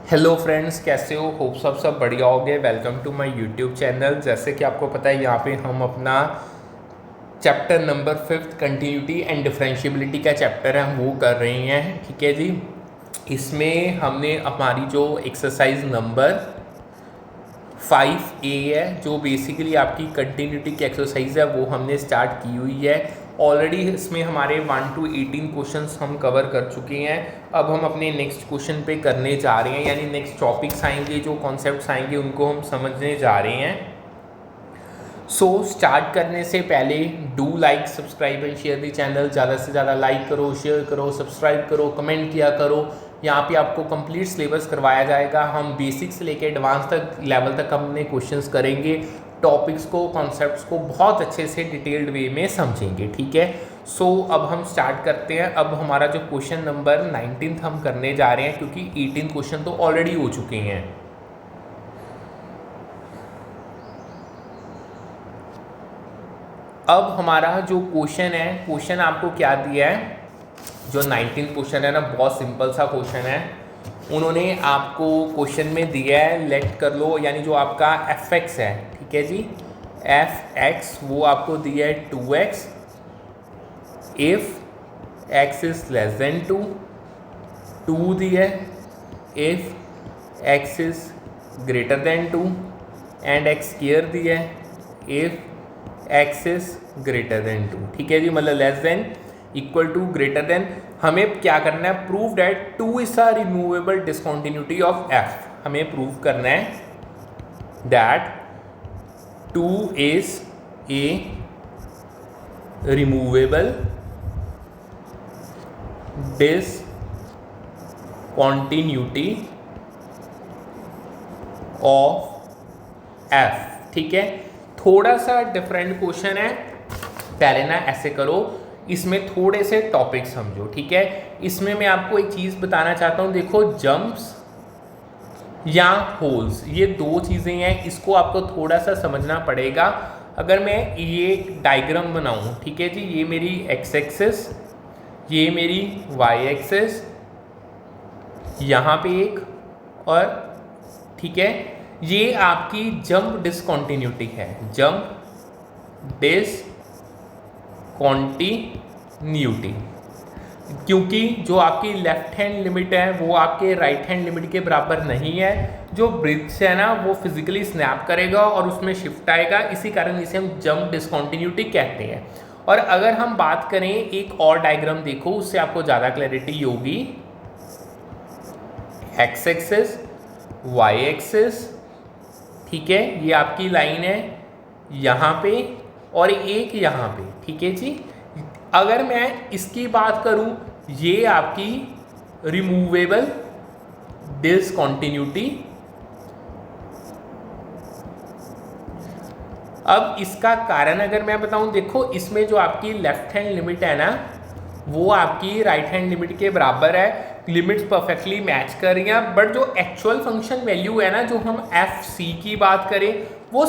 Hello friends, कैसे हो? Hope सब बढ़िया हो गए। Welcome to my YouTube channel. जैसे कि आपको पता है, यहाँ पे हम अपना chapter number 5 continuity and differentiability का चैप्टर है, हम वो कर रहे हैं। ठीक है जी। इसमें हमने हमारी जो एक्सरसाइज नंबर 5A है, जो बेसिकली आपकी कंटिन्यूटी की एक्सरसाइज है, वो हमने स्टार्ट की हुई है ऑलरेडी। इसमें हमारे 1 to 18 क्वेश्चंस हम कवर कर चुके हैं। अब हम अपने नेक्स्ट क्वेश्चन पे करने जा रहे हैं, यानी नेक्स्ट टॉपिक्स आएंगे, जो कॉन्सेप्ट्स आएंगे उनको हम समझने जा रहे हैं। स्टार्ट करने से पहले do like, subscribe and share the channel. ज़्यादा से ज़्यादा लाइक करो, शेयर करो, सब्सक्राइब करो, कमेंट किया करो। यहाँ पे आपको कंप्लीट सिलेबस करवाया जाएगा। हम बेसिक से लेकर एडवांस तक लेवल तक हमने क्वेश्चंस करेंगे। टॉपिक्स को, कॉन्सेप्ट्स को बहुत अच्छे से डिटेल्ड वे में समझेंगे। ठीक है। अब हम स्टार्ट करते हैं। अब हमारा जो क्वेश्चन नंबर 19 हम करने जा रहे हैं, क्योंकि 18 क्वेश्चन तो ऑलरेडी हो चुके हैं। अब हमारा जो क्वेश्चन है, क्वेश्चन आपको क्या दिया है? जो 19 क्वेश्चन है ना, बहुत सिंपल सा क्वेश्चन है। उन्होंने आपको क्वेश्चन में दिया है, लेट कर लो, यानी जो आपका fx है, ठीक है जी, fx वो आपको दिया है 2x if x is less than 2, 2 दिया है if x is greater than 2 and x square दिया है if x is greater than 2। ठीक है जी, मतलब less than, equal to, greater than. हमें क्या करना है? Prove that 2 is a removable discontinuity of f। हमें प्रूव करना है that 2 is a removable discontinuity of f। ठीक है, थोड़ा सा डिफरेंट क्वेश्चन है। पहले ना ऐसे करो, इसमें थोड़े से टॉपिक समझो। ठीक है, इसमें मैं आपको एक चीज़ बताना चाहता हूँ। देखो, जंप्स या होल्स, ये दो चीज़ें हैं, इसको आपको थोड़ा सा समझना पड़ेगा। अगर मैं ये डायग्राम बनाऊँ, ठीक है जी, ये मेरी x एक्सिस, ये मेरी y एक्सिस, यहाँ पे एक, और ठीक है, ये आपकी जंप डिसकंटिन्यूटी है, जंप डिसकंटिन्यूटी। क्योंकि जो आपकी लेफ्ट हैंड लिमिट है वो आपके राइट हैंड लिमिट के बराबर नहीं है। जो ब्रिज है ना, वो फिजिकली स्नैप करेगा और उसमें शिफ्ट आएगा, इसी कारण इसे हम जंप डिसकंटिन्यूटी कहते हैं। और अगर हम बात करें, एक और डायग्राम देखो, उससे आपको ज़्यादा क्लैरिटी होगी। एक्स एक्सिस, वाई एक्सिस, ठीक है, ये आपकी लाइन है यहाँ पे और एक यहाँ पे। ठीक है जी, अगर मैं इसकी बात करूँ, ये आपकी रिमूवेबल डिसकंटिन्यूटी। अब इसका कारण अगर मैं बताऊं, देखो, इसमें जो आपकी लेफ्ट हैंड लिमिट है ना, वो आपकी राइट हैंड लिमिट के बराबर है। लिमिट्स परफेक्टली मैच कर रही हैं, बट जो एक्चुअल फंक्शन वैल्यू है ना, जो हम FC की बात करें, वो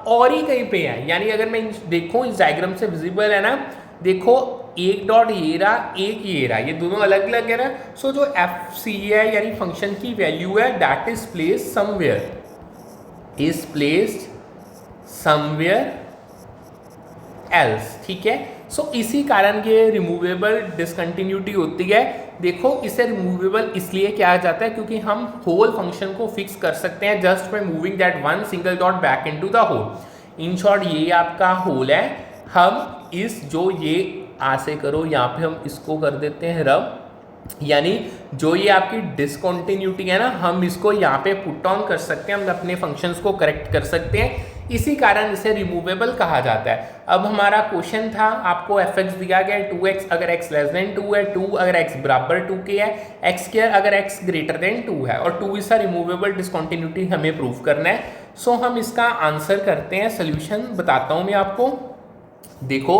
और ही कहीं पे है। यानी अगर मैं देखूं, इस डायग्राम से विजिबल है ना, देखो, एक डॉट ये रहा, एक ये रहा, ये दोनों अलग अलग है ना। जो FC है, यानी फंक्शन की वैल्यू है, that is placed somewhere, is placed somewhere else. ठीक है, इसी कारण ये रिमूवेबल डिसकंटिन्यूटी होती है। देखो, इसे रिमूवेबल इसलिए कहा जाता है क्योंकि हम होल फंक्शन को फिक्स कर सकते हैं just by moving that one single dot back into the hole. In short, ये आपका होल है। हम इस जो ये ऐसे करो, यहाँ पे हम इसको कर देते हैं रब, यानी जो ये आपकी डिसकंटिन्यूटी है ना, हम इसको यहाँ पे पुट ऑन कर सकते हैं, हम अपने फंक्शंस को करेक्ट कर सकते हैं, इसी कारण इसे रिमूवेबल कहा जाता है। अब हमारा क्वेश्चन था, आपको fx दिया गया है 2x अगर x लेस देन 2 है, 2 अगर x बराबर 2 के है, x स्क्वायर अगर x ग्रेटर देन 2 है, और 2 इज अ रिमूवेबल डिसकंटिन्यूटी हमें प्रूव करना है। हम इसका आंसर करते हैं, सोल्यूशन बताता हूँ मैं आपको। देखो,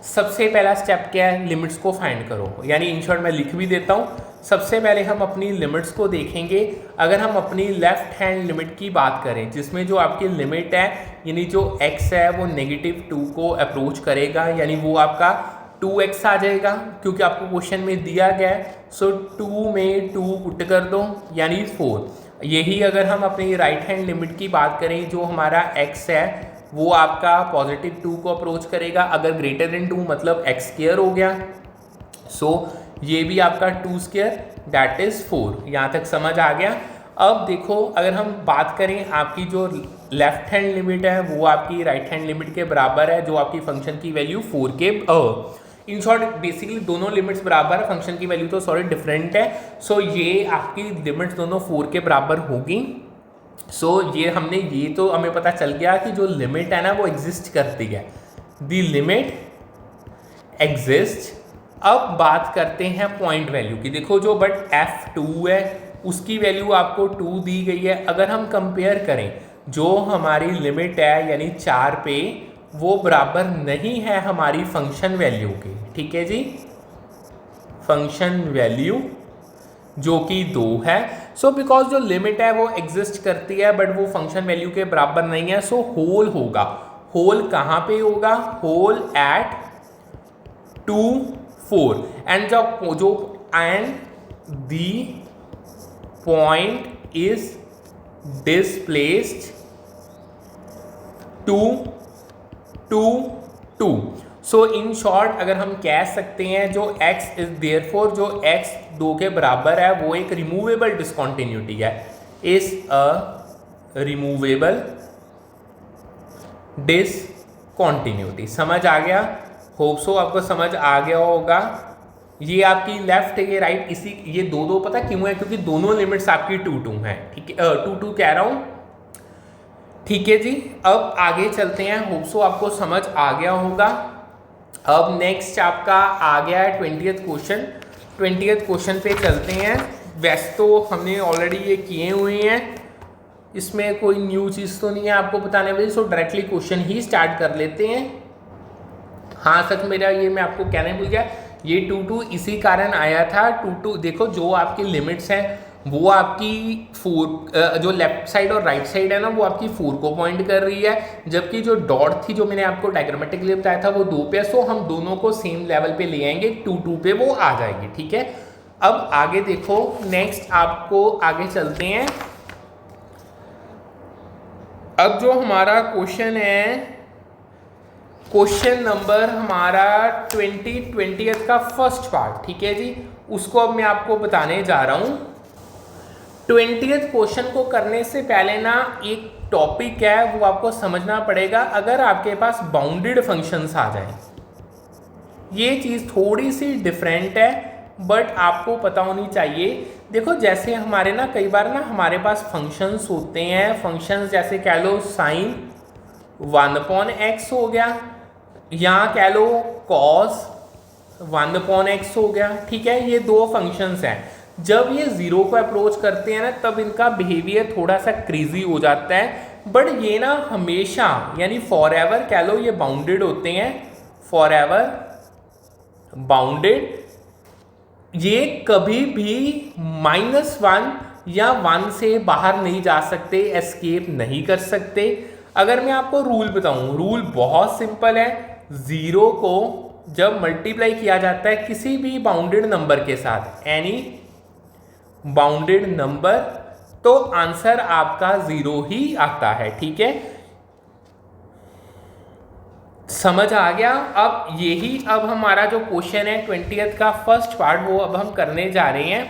सबसे पहला स्टेप क्या है? लिमिट्स को फाइंड करो, यानी इन शॉर्ट मैं लिख भी देता हूँ। सबसे पहले हम अपनी लिमिट्स को देखेंगे। अगर हम अपनी लेफ्ट हैंड लिमिट की बात करें, जिसमें जो आपकी लिमिट है, यानी जो x है वो -2 को अप्रोच करेगा, यानी वो आपका 2x आ जाएगा, क्योंकि आपको क्वेश्चन में दिया गया है। 2 में 2 पुट कर दो, यानी 4। यही अगर हम अपनी राइट हैंड लिमिट की बात करें, जो हमारा x है वो आपका पॉजिटिव 2 को अप्रोच करेगा, अगर ग्रेटर देन 2 मतलब x स्क्वायर हो गया। सो ये भी आपका 2 स्क्वायर दैट इज 4। यहाँ तक समझ आ गया। अब देखो अगर हम बात करें आपकी जो लेफ्ट हैंड लिमिट है वो आपकी राइट हैंड लिमिट के बराबर है, जो आपकी फंक्शन की वैल्यू 4 के इन शॉर्ट बेसिकली दोनों लिमिट्स बराबर है, फंक्शन की वैल्यू तो सॉरी डिफरेंट है। सो ये आपकी लिमिट्स दोनों 4 के बराबर होगी। सो ये हमने ये तो हमें पता चल गया कि जो लिमिट है ना वो एग्जिस्ट करती है, द लिमिट एग्जिस्ट। अब बात करते हैं पॉइंट वैल्यू की। देखो जो बट f2 है उसकी वैल्यू आपको 2 दी गई है। अगर हम कंपेयर करें जो हमारी लिमिट है यानी 4 पे, वो बराबर नहीं है हमारी फंक्शन वैल्यू के, ठीक है जी, फंक्शन वैल्यू जो कि 2 है। सो बिकॉज जो लिमिट है वो एग्जिस्ट करती है बट वो फंक्शन वैल्यू के बराबर नहीं है। सो होल होगा, होल कहाँ पे होगा, होल एट 2 4 एंड जो and the point is displaced 2 2 2। So in short अगर हम कह सकते हैं जो x इज देयरफॉर जो x 2 के बराबर है वो एक रिमूवेबल डिसकंटिन्यूटी है, इज अ रिमूवेबल डिसकंटिन्यूटी। समझ आ गया? होप सो आपको समझ आ गया होगा। ये आपकी लेफ्ट है, ये राइट, इसी ये दो पता क्यों है, क्योंकि दोनों लिमिट्स आपकी 2 2 हैं, ठीक है, 2 2 कह रहा हूँ, ठीक है जी। अब आगे चलते हैं, होप सो आपको समझ आ गया होगा। अब नेक्स्ट आपका आ गया है 20th क्वेश्चन। 20th क्वेश्चन पे चलते हैं। वैसे तो हमने ऑलरेडी ये किए हुए हैं, इसमें कोई न्यू चीज़ तो नहीं है आपको बताने वाली। सो डायरेक्टली क्वेश्चन ही स्टार्ट कर लेते हैं। हाँ सच मेरा ये मैं आपको कहने भूल गया, ये 2 2 इसी कारण आया था। 2 2 देखो जो आपकी लिमिट्स हैं वो आपकी 4 जो लेफ्ट साइड और राइट साइड है ना वो आपकी 4 को पॉइंट कर रही है, जबकि जो डॉट थी जो मैंने आपको डायग्रामेटिकली बताया था वो 2 पे है। सो हम दोनों को सेम लेवल पे ले आएंगे, 2 2 पे वो आ जाएगी, ठीक है। अब आगे देखो, नेक्स्ट आपको आगे चलते हैं। अब जो हमारा क्वेश्चन है, क्वेश्चन नंबर हमारा 20th का फर्स्ट पार्ट, ठीक है जी, उसको अब मैं आपको बताने जा रहा हूँ। 20th क्वेश्चन को करने से पहले ना एक टॉपिक है वो आपको समझना पड़ेगा। अगर आपके पास बाउंडेड फंक्शंस आ जाए, ये चीज़ थोड़ी सी डिफरेंट है बट आपको पता होनी चाहिए। देखो जैसे हमारे ना कई बार ना हमारे पास फंक्शंस होते हैं, फंक्शंस जैसे कह लो साइन 1/x हो गया, यहाँ कह लो कॉस 1/x हो गया, ठीक है। ये दो फंक्शंस हैं। जब ये 0 को अप्रोच करते हैं ना तब इनका बिहेवियर थोड़ा सा क्रेजी हो जाता है, बट ये ना हमेशा यानी फॉर एवर कह लो ये बाउंडेड होते हैं, फॉर एवर बाउंडेड। ये कभी भी -1 या 1 से बाहर नहीं जा सकते, एस्केप नहीं कर सकते। अगर मैं आपको रूल बताऊं, रूल बहुत सिंपल है। 0 को जब मल्टीप्लाई किया जाता है किसी भी बाउंडेड नंबर के साथ, एनी बाउंडेड नंबर, तो आंसर आपका 0 ही आता है, ठीक है। समझ आ गया? अब यही अब हमारा जो क्वेश्चन है 20th का फर्स्ट पार्ट वो अब हम करने जा रहे हैं।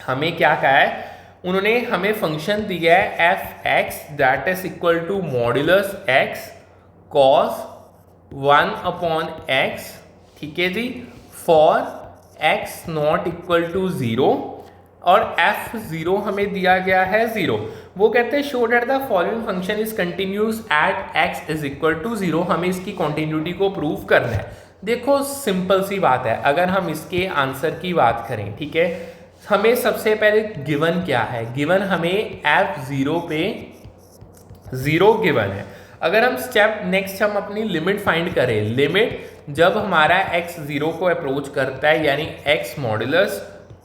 हमें क्या कहा है, उन्होंने हमें फंक्शन दिया है f(x) that is equal to modulus x cos 1/x, ठीक है जी, for x not equal to 0 और f0 हमें दिया गया है 0। वो कहते हैं show that the following function is continuous at x is equal to 0। हमें इसकी कॉन्टिन्यूटी को प्रूव करना है। देखो सिंपल सी बात है, अगर हम इसके आंसर की बात करें, ठीक है, हमें सबसे पहले गिवन क्या है, गिवन हमें f0 पे 0 गिवन है। अगर हम स्टेप नेक्स्ट हम अपनी लिमिट फाइंड करें, लिमिट जब हमारा x 0 को अप्रोच करता है यानी x मॉड्यूलस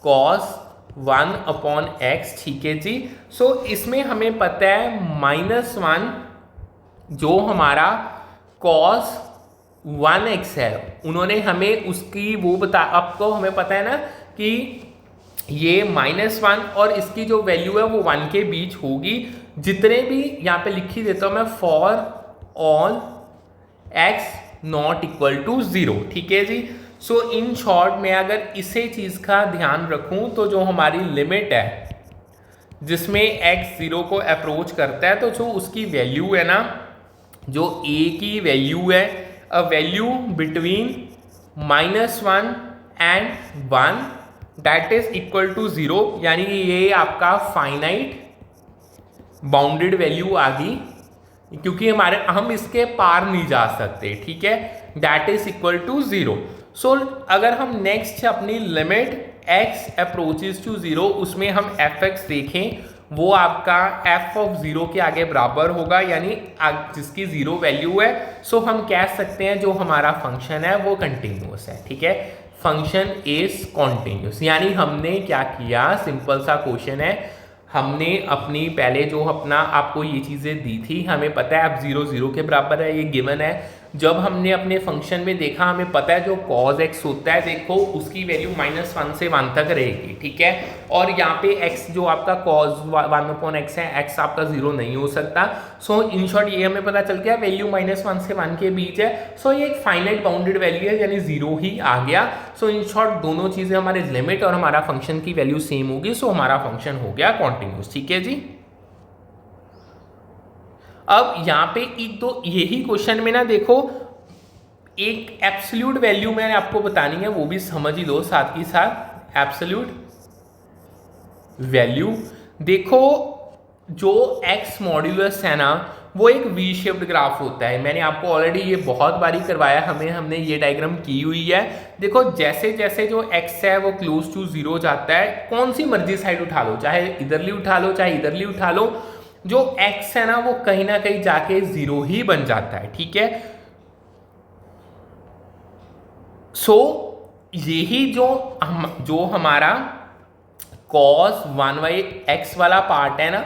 cos 1/x, ठीक है जी। सो इसमें हमें पता है -1 जो हमारा cos 1x है, उन्होंने हमें उसकी वो बता, आपको हमें पता है ना कि ये -1 और इसकी जो वैल्यू है वो 1 के बीच होगी। जितने भी यहाँ पे लिख ही देता हूँ मैं, for all x not equal to 0, ठीक है जी। सो इन शॉर्ट में अगर इसे चीज़ का ध्यान रखूँ तो जो हमारी लिमिट है जिसमें x 0 को अप्रोच करता है, तो जो उसकी वैल्यू है ना, जो a की वैल्यू है, a value between -1 and 1 that is equal to 0, यानी कि ये आपका फाइनाइट बाउंडेड वैल्यू आ गई, क्योंकि हम इसके पार नहीं जा सकते, ठीक है, दैट इज इक्वल टू 0। सो अगर हम नेक्स्ट अपनी लिमिट x अप्रोचेस टू 0, उसमें हम fx देखें, वो आपका f ऑफ 0 के आगे बराबर होगा, यानी जिसकी 0 वैल्यू है। सो हम कह सकते हैं जो हमारा फंक्शन है वो कंटिन्यूस है, ठीक है, फंक्शन इज कॉन्टिन्यूस। यानी हमने क्या किया, सिंपल सा क्वेश्चन है, हमने अपनी पहले जो अपना आपको ये चीज़ें दी थी, हमें पता है अब 0 0 के बराबर है, ये गिवन है। जब हमने अपने फंक्शन में देखा, हमें पता है जो cos x होता है, देखो उसकी वैल्यू -1 से 1 तक रहेगी, ठीक है, और यहाँ पे x जो आपका cos 1/x है, x आपका 0 नहीं हो सकता। सो इन शॉर्ट ये हमें पता चल गया, वैल्यू -1 से 1 के बीच है। सो ये एक फाइनाइट बाउंडेड वैल्यू है, यानी 0 ही आ गया। सो इन शॉर्ट दोनों चीज़ें, हमारे लिमिट और हमारा फंक्शन की वैल्यू सेम होगी, सो हमारा फंक्शन हो गया कॉन्टिन्यूस, ठीक है जी। अब यहाँ पे एक तो यही क्वेश्चन में ना देखो, एक एब्सोल्यूट वैल्यू मैंने आपको बतानी है, वो भी समझ ही लो साथ ही साथ। एब्सोल्यूट वैल्यू देखो, जो x मॉड्यूलस है ना, वो एक वी शेप्ड ग्राफ होता है। मैंने आपको ऑलरेडी ये बहुत बारी करवाया, हमने ये डायग्राम की हुई है। देखो जैसे जैसे जो x है वो क्लोज टू 0 जाता है, कौन सी मर्जी साइड उठा लो, चाहे इधरली उठा लो चाहे इधरली उठा लो, जो x है ना वो कहीं ना कहीं जाके 0 ही बन जाता है, ठीक है। सो यही जो हमारा cos 1/x वाला पार्ट है ना,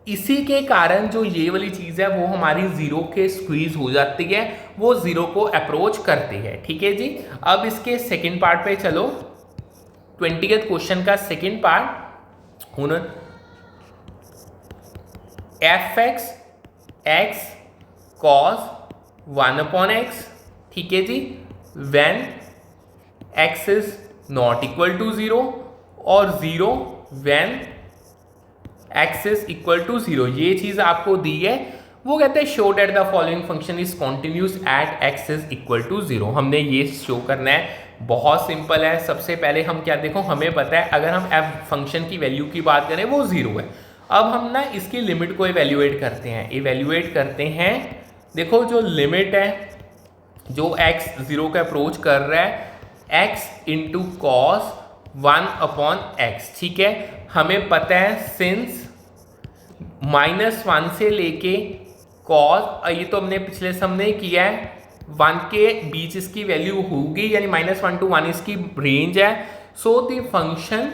इसी के कारण जो ये वाली चीज है वो हमारी 0 के स्क्वीज हो जाती है, वो 0 को अप्रोच करती है, ठीक है जी। अब इसके सेकंड पार्ट पे चलो, 20th क्वेश्चन का second part, fx x cos 1/x, ठीक है जी, when x is not equal to 0, और 0 when x is equal to 0, ये चीज आपको दी है। वो कहते हैं show that the following function is continuous at x is equal to 0। हमने ये शो करना है, बहुत सिंपल है। सबसे पहले हम क्या देखो, हमें पता है अगर हम f फंक्शन की वैल्यू की बात करें वो 0 है। अब हम ना इसकी लिमिट को इवेल्युएट करते हैं। देखो जो लिमिट है, जो x 0 का अप्रोच कर रहा है, x इंटू कॉस 1/x, ठीक है। हमें पता है सिंस -1 से लेके कॉस, ये तो हमने पिछले सम में किया है, 1 के बीच इसकी वैल्यू होगी, यानी -1 to 1 इसकी रेंज है। So the function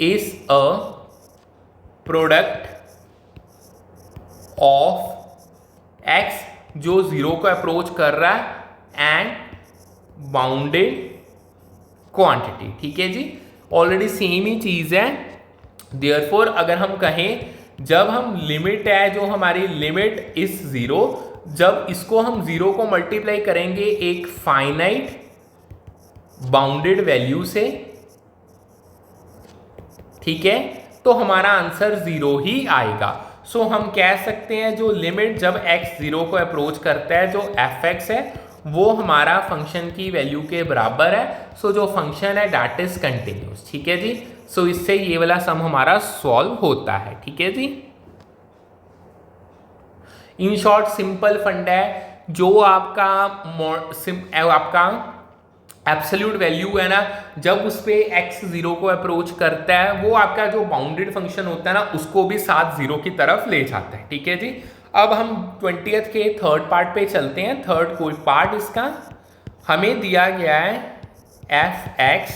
is a product of x जो 0 को अप्रोच कर रहा है एंड बाउंडेड क्वांटिटी, ठीक है जी। ऑलरेडी सेम ही चीज है। देयरफॉर अगर हम कहें, जब हम लिमिट है, जो हमारी लिमिट इस 0, जब इसको हम 0 को मल्टीप्लाई करेंगे एक फाइनाइट बाउंडेड वैल्यू से, ठीक है, तो हमारा आंसर 0 ही आएगा। सो हम कह सकते हैं जो लिमिट जब x 0 को अप्रोच करता है, जो fx है वो हमारा फंक्शन की वैल्यू के बराबर है। सो जो फंक्शन है दैट इज कंटिन्यूस, ठीक है जी। सो इससे ये वाला सम हमारा सॉल्व होता है, ठीक है जी। इन शॉर्ट सिंपल फंडा है, जो आपका एब्सोल्यूट वैल्यू है ना, जब उस पे x 0 को अप्रोच करता है, वो आपका जो बाउंडेड फंक्शन होता है ना, उसको भी साथ 0 की तरफ ले जाता है, ठीक है जी। अब हम 20th के थर्ड पार्ट पे चलते हैं। थर्ड कोई पार्ट इसका हमें दिया गया है, fx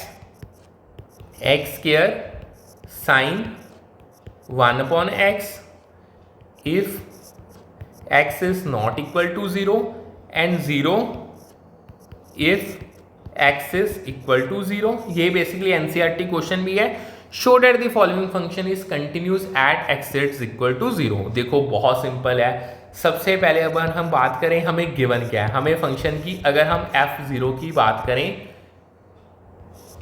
x² sin 1/x if x is not equal to 0 and 0 if x is equal to 0। ये बेसिकली एनसीईआरटी क्वेश्चन भी है। Show that the following function is continuous at x is equal to 0। देखो बहुत simple है। सबसे पहले अगर हम बात करें हमें गिवन क्या है, हमें फंक्शन की अगर हम f0 की बात करें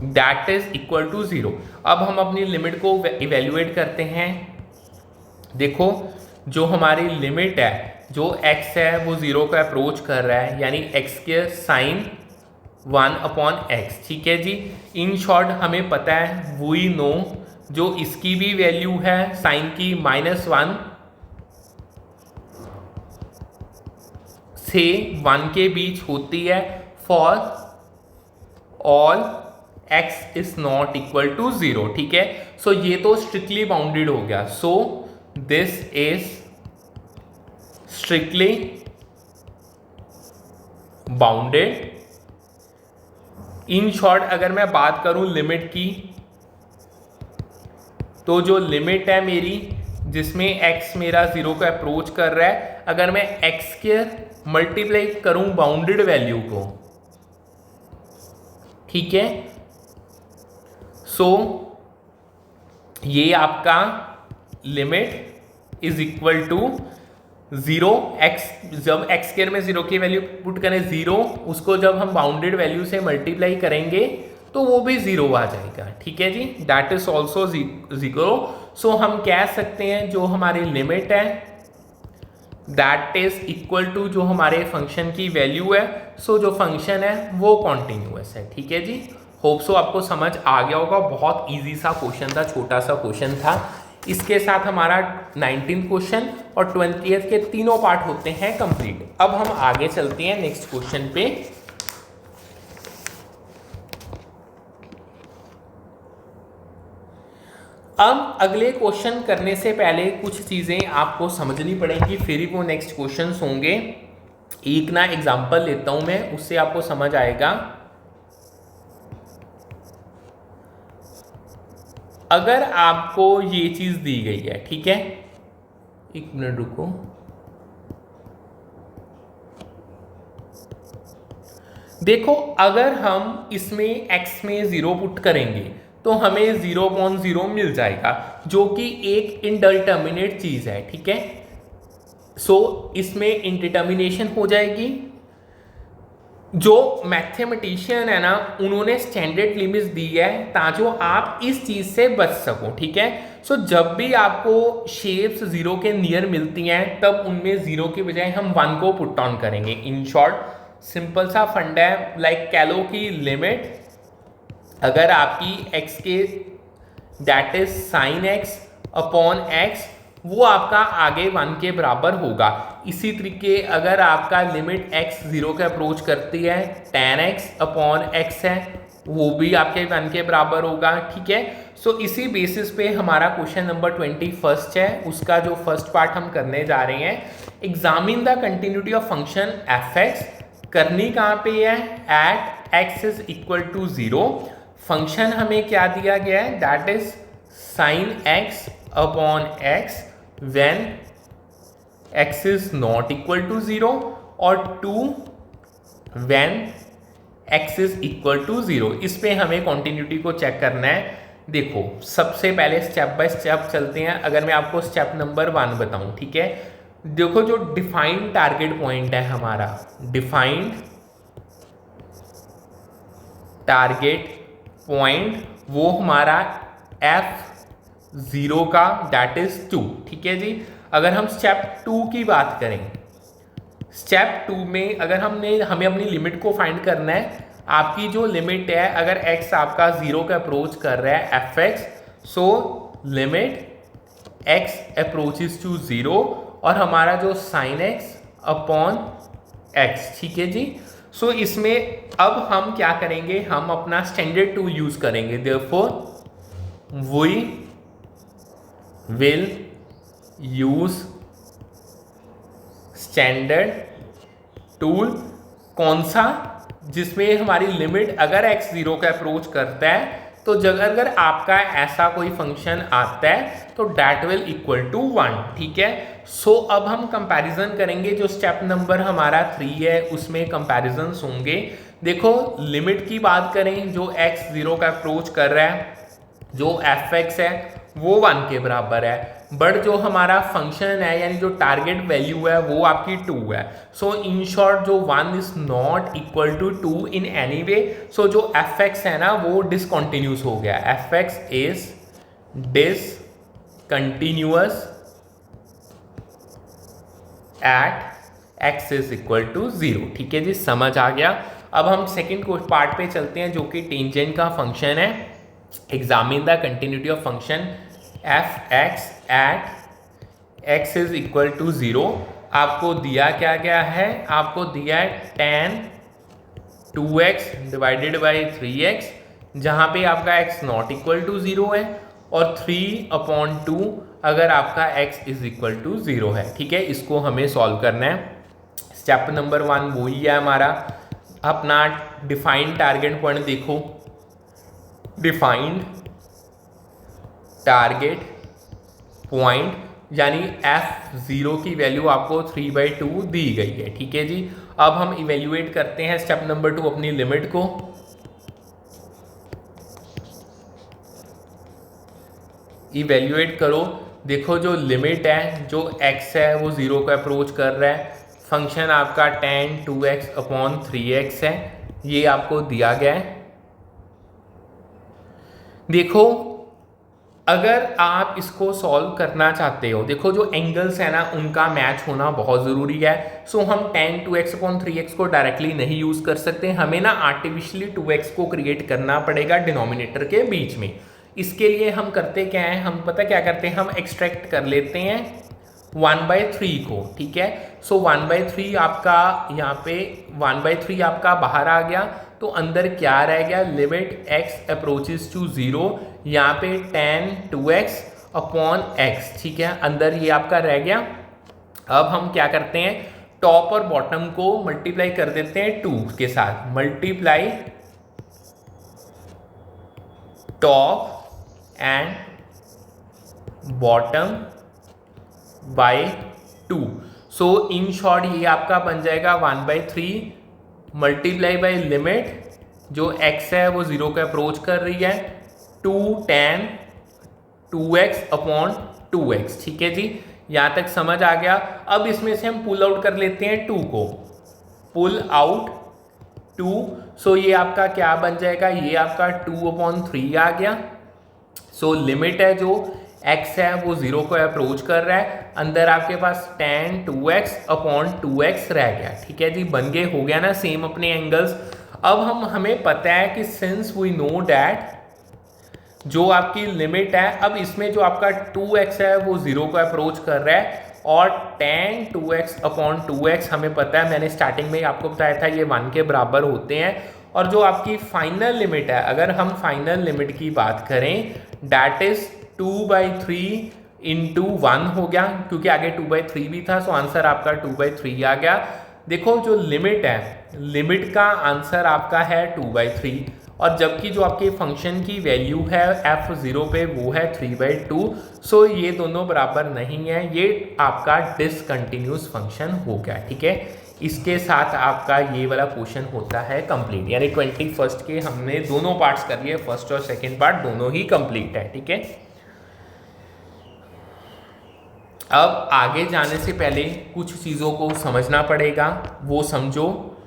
दैट इज इक्वल टू 0। अब हम अपनी लिमिट को इवेल्युएट करते हैं। देखो जो हमारी लिमिट है, जो x है वो 0 को अप्रोच कर रहा है, यानी x के साइन 1/x। ठीक है जी। इन शॉर्ट हमें पता है वी नो जो इसकी भी वैल्यू है साइन की -1 से 1 के बीच होती है for all x is not equal to 0। ठीक है। सो ये तो स्ट्रिक्टली बाउंडेड हो गया। So this is strictly bounded. In short अगर मैं बात करूं लिमिट की, तो जो लिमिट है मेरी जिसमें x मेरा 0 को अप्रोच कर रहा है, अगर मैं x के मल्टीप्लाई करूं बाउंडेड वैल्यू को, ठीक है, सो ये आपका limit is equal to 0 x, जब x स्क्वायर में 0 की वैल्यू पुट करें 0, उसको जब हम बाउंडेड वैल्यू से मल्टीप्लाई करेंगे तो वो भी 0 आ जाएगा। ठीक है जी। That is also 0। सो हम कह सकते हैं जो हमारी लिमिट है दैट इज इक्वल टू जो हमारे फंक्शन की वैल्यू है। सो जो फंक्शन है वो कॉन्टिन्यूअस है। ठीक है जी। होप सो आपको समझ आ गया होगा। बहुत इजी सा क्वेश्चन था, छोटा सा क्वेश्चन था। इसके साथ हमारा 19th क्वेश्चन और 20th के तीनों पार्ट होते हैं कंप्लीट। अब हम आगे चलते हैं नेक्स्ट क्वेश्चन पे। अब अगले क्वेश्चन करने से पहले कुछ चीजें आपको समझनी पड़ेंगी, फिर ही वो नेक्स्ट क्वेश्चन होंगे। एक ना एग्जांपल लेता हूं मैं, उससे आपको समझ आएगा। अगर आपको ये चीज दी गई है, ठीक है, एक मिनट रुको, देखो अगर हम इसमें x में 0 पुट करेंगे तो हमें 0/0 मिल जाएगा, जो कि एक इनडिटर्मिनेट चीज है। ठीक है। सो इसमें इंडिटर्मिनेशन हो जाएगी। जो मैथमेटिशियन है ना, उन्होंने स्टैंडर्ड लिमिट्स दी है ताकि आप इस चीज से बच सको। ठीक है। सो जब भी आपको शेप्स 0 के नियर मिलती हैं तब उनमें 0 की बजाय हम 1 को पुट ऑन करेंगे। इन शॉर्ट सिंपल सा फंडा है। लाइक कह लो कि लिमिट अगर आपकी x के that is sine x upon x, वो आपका आगे 1 के बराबर होगा। इसी तरीके अगर आपका लिमिट x 0 के अप्रोच करती है tan x अपॉन x है, वो भी आपके 1 के बराबर होगा। ठीक है। सो इसी बेसिस पे हमारा क्वेश्चन नंबर 21 है, उसका जो फर्स्ट पार्ट हम करने जा रहे हैं। Examine the continuity of function fx। करनी कहाँ पे है? At x is equal to 0। Function हमें क्या दिया गया है? That is sine x upon x when x is not equal to 0 और 2 when x is equal to 0। इस पे हमें कॉन्टिन्यूटी को चेक करना है। देखो सबसे पहले स्टेप बाय स्टेप चलते हैं। अगर मैं आपको स्टेप नंबर 1 बताऊं, ठीक है, देखो जो डिफाइंड टारगेट पॉइंट है हमारा, डिफाइंड टारगेट पॉइंट, वो हमारा f0 का दैट इज 2। ठीक है जी। अगर हम स्टेप 2 की बात करें, स्टेप 2 में अगर हमें अपनी लिमिट को फाइंड करना है। आपकी जो लिमिट है, अगर x आपका 0 का अप्रोच कर रहा है fx, so limit x approaches to 0 और हमारा जो साइन x अपॉन x। ठीक है जी। सो इसमें अब हम क्या करेंगे? हम अपना स्टैंडर्ड 2 यूज करेंगे। Therefore we will use standard tool. कौन सा? जिसमें हमारी लिमिट अगर x 0 का अप्रोच करता है तो अगर आपका ऐसा कोई फंक्शन आता है तो डेट विल इक्वल टू 1। ठीक है। सो अब हम कंपैरिजन करेंगे। जो स्टेप नंबर हमारा 3 है उसमें कंपैरिजन होंगे। देखो लिमिट की बात करें, जो x 0 का अप्रोच कर रहा है, जो fx है वो 1 के बराबर है, बट जो हमारा फंक्शन है यानी जो टारगेट वैल्यू है वो आपकी 2 है। सो इन शॉर्ट जो 1 is not equal to 2 in any way, so जो fx है ना वो डिसकंटिन्यूस हो गया, fx is discontinuous at x is equal to 0। ठीक है जी, समझ आ गया। अब हम सेकेंड पार्ट पे चलते हैं जो कि टेंजेंट का फंक्शन है। Examine the continuity of function f x at x is equal to 0। आपको दिया क्या गया है, आपको दिया है tan 2x divided by 3x, जहाँ पे आपका x नॉट इक्वल टू 0 है, और 3/2 अगर आपका x इज इक्वल टू 0 है। ठीक है, इसको हमें सॉल्व करना है। स्टेप नंबर 1 वही है हमारा, अपना डिफाइंड टारगेट पॉइंट देखो, डिफाइंड टारगेट पॉइंट यानी f0 की वैल्यू आपको 3/2 दी गई है। ठीक है जी, अब हम इवेल्युएट करते हैं स्टेप नंबर 2 अपनी लिमिट को। इवेल्युएट करो, देखो जो लिमिट है, जो x है वो 0 का अप्रोच कर रहा है, फंक्शन आपका tan 2x/3x है, ये आपको दिया गया है। देखो अगर आप इसको सॉल्व करना चाहते हो, देखो जो एंगल्स है ना उनका मैच होना बहुत ज़रूरी है। सो हम tan 2x/3x को डायरेक्टली नहीं यूज़ कर सकते, हमें ना आर्टिफिशियली 2x को क्रिएट करना पड़ेगा डिनोमिनेटर के बीच में। इसके लिए हम करते क्या है, हम पता क्या करते हैं, हम एक्सट्रैक्ट कर लेते हैं 1/3 को। ठीक है, सो 1/3 आपका यहाँ पे 1/3 आपका बाहर आ गया, तो अंदर क्या रह गया, लिमिट x अप्रोचेस टू 0, यहाँ पे tan 2x/x। ठीक है, अंदर ये आपका रह गया। अब हम क्या करते हैं, टॉप और बॉटम को मल्टीप्लाई कर देते हैं 2 के साथ, multiply top and bottom by 2। So in short ये आपका बन जाएगा 1/3 मल्टीप्लाई बाय लिमिट जो x है वो 0 का अप्रोच कर रही है, 2 tan 2x/2x। ठीक है जी, यहाँ तक समझ आ गया। अब इसमें से हम पुल आउट कर लेते हैं 2 को, पुल आउट 2। सो ये आपका क्या बन जाएगा, ये आपका 2/3 आ गया। सो लिमिट है जो x है वो 0 को अप्रोच कर रहा है, अंदर आपके पास tan 2x/2x रह गया। ठीक है जी, बन गए, हो गया ना सेम अपने एंगल्स। अब हमें पता है कि सिंस वी नो डैट जो आपकी लिमिट है, अब इसमें जो आपका 2x है वो 0 को अप्रोच कर रहा है, और tan 2x/2x हमें पता है, मैंने स्टार्टिंग में आपको बताया था ये 1 के बराबर होते हैं। और जो आपकी फाइनल लिमिट है, अगर हम फाइनल लिमिट की बात करें, डैट इज 2/3 इंटू 1 हो गया, क्योंकि आगे 2/3 भी था, सो आंसर आपका 2/3 आ गया। देखो जो लिमिट है, लिमिट का आंसर आपका है 2/3, और जबकि जो आपके फंक्शन की वैल्यू है f0 पे वो है 3/2। सो ये दोनों बराबर नहीं है, ये आपका डिसकंटिन्यूस फंक्शन हो गया। ठीक है, इसके साथ आपका ये वाला क्वेश्चन होता है कंप्लीट, यानी 21st के हमने दोनों पार्ट्स कर लिए, फर्स्ट और सेकंड पार्ट दोनों ही कंप्लीट है। ठीक है, अब आगे जाने से पहले कुछ चीज़ों को समझना पड़ेगा, वो समझो।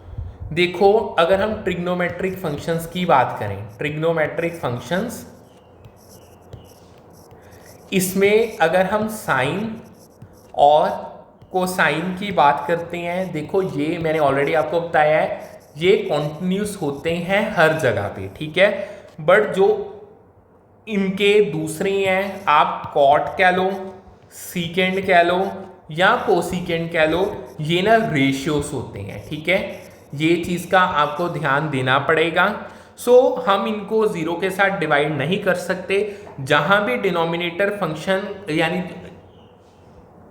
देखो अगर हम ट्रिग्नोमेट्रिक फंक्शंस की बात करें, ट्रिग्नोमेट्रिक फंक्शंस, इसमें अगर हम साइन और कोसाइन की बात करते हैं, देखो ये मैंने ऑलरेडी आपको बताया है, ये कॉन्टिन्यूस होते हैं हर जगह पे। ठीक है, बट जो इनके दूसरे हैं, आप कॉट कह लो, सीकेंड कह लो या कोसीकेंड कह लो, ये ना रेशियोस होते हैं। ठीक है, ये चीज़ का आपको ध्यान देना पड़ेगा। सो हम इनको 0 के साथ डिवाइड नहीं कर सकते, जहाँ भी डिनोमिनेटर फंक्शन यानी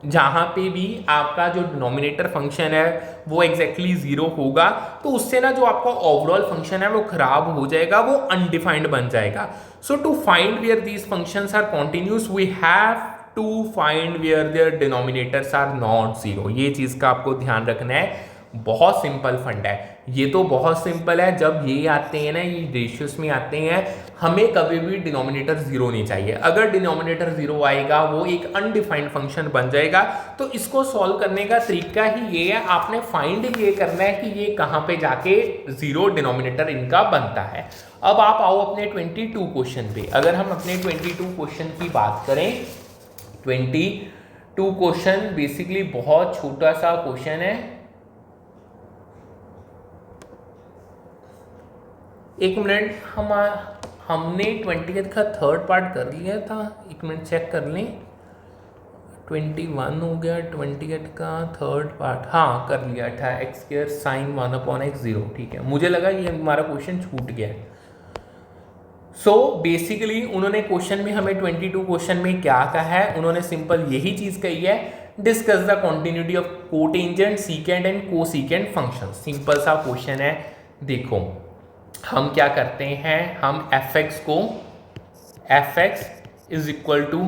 जहाँ पे भी आपका जो डिनोमिनेटर फंक्शन है वो एग्जैक्टली 0 होगा, तो उससे ना जो आपका ओवरऑल फंक्शन है वो खराब हो जाएगा, वो अनडिफाइंड बन जाएगा। So to find where these functions are continuous we have to find where their denominators are not 0। ये चीज़ का आपको ध्यान रखना है। बहुत सिंपल फंड है ये, तो बहुत सिंपल है। जब ये आते हैं ना, ये रेशियोज में आते हैं, हमें कभी भी डिनोमिनेटर जीरो नहीं चाहिए। अगर डिनोमिनेटर जीरो आएगा वो एक अनडिफाइंड फंक्शन बन जाएगा। तो इसको सॉल्व करने का तरीका ही ये है, आपने फाइंड ये करना है कि ये कहाँ पे जाके जीरो डिनोमिनेटर इनका बनता है। अब आप आओ अपने 22 क्वेश्चन पे। अगर हम अपने 22 क्वेश्चन की बात करें, 22 क्वेश्चन बेसिकली बहुत छोटा सा क्वेश्चन है। एक मिनट, हमने 20 का थर्ड पार्ट कर लिया था, एक मिनट चेक कर लें। 21 हो गया, 28 का थर्ड पार्ट हाँ कर लिया था, एक्स स्क्वायर साइन 1/x0। ठीक है, मुझे लगा ये हमारा क्वेश्चन छूट गया है। सो बेसिकली उन्होंने क्वेश्चन में हमें 22 क्वेश्चन में क्या कहा है, उन्होंने सिंपल यही चीज कही है, discuss the continuity of cotangent secant and cosecant function. Simple सा क्वेश्चन है। देखो हम क्या करते हैं, हम fx को fx is equal to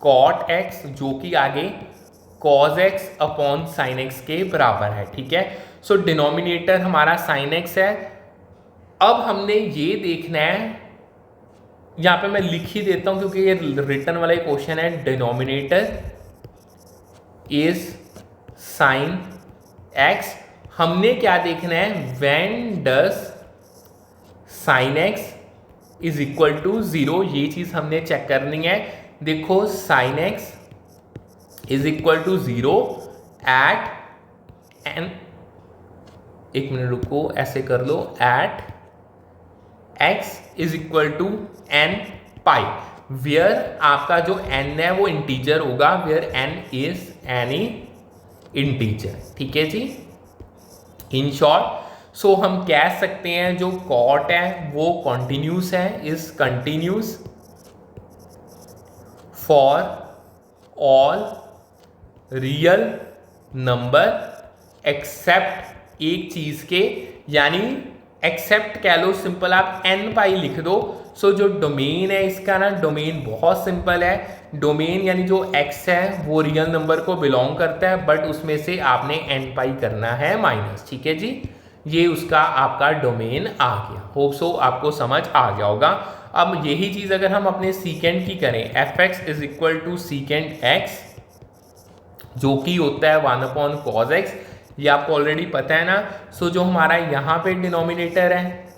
cot x जो कि आगे cos x upon sine x के बराबर है। ठीक है, सो डिनोमिनेटर हमारा साइन x है। अब हमने ये देखना है, यहाँ पे मैं लिख ही देता हूं क्योंकि ये रिटर्न वाला क्वेश्चन है, डिनोमिनेटर इज साइन x। हमने क्या देखना है, when does sine x is equal to zero, ये चीज हमने चेक करनी है। देखो sine x is equal to zero at n, एक मिनट रुको, ऐसे कर लो, at x is equal to n pi, where आपका जो n है वो इंटीजर होगा, where n is any integer. ठीक है जी, इन शॉर्ट सो हम कह सकते हैं जो कॉट है वो कॉन्टिन्यूस है, is continuous for all real number except एक चीज के, यानी एक्सेप्ट कह लो, सिंपल आप n पाई लिख दो। सो जो डोमेन है इसका ना, डोमेन बहुत सिंपल है। डोमेन यानी जो x है वो रियल नंबर को बिलोंग करता है, बट उसमें से आपने n पाई करना है माइनस। ठीक है जी, ये उसका आपका डोमेन आ गया। होप सो आपको समझ आ गया होगा। अब यही चीज अगर हम अपने सीकेंट की करें, fx is equal to secant x जो कि होता है 1/cos x, ये आपको ऑलरेडी पता है ना। सो जो हमारा यहाँ पे डिनोमिनेटर है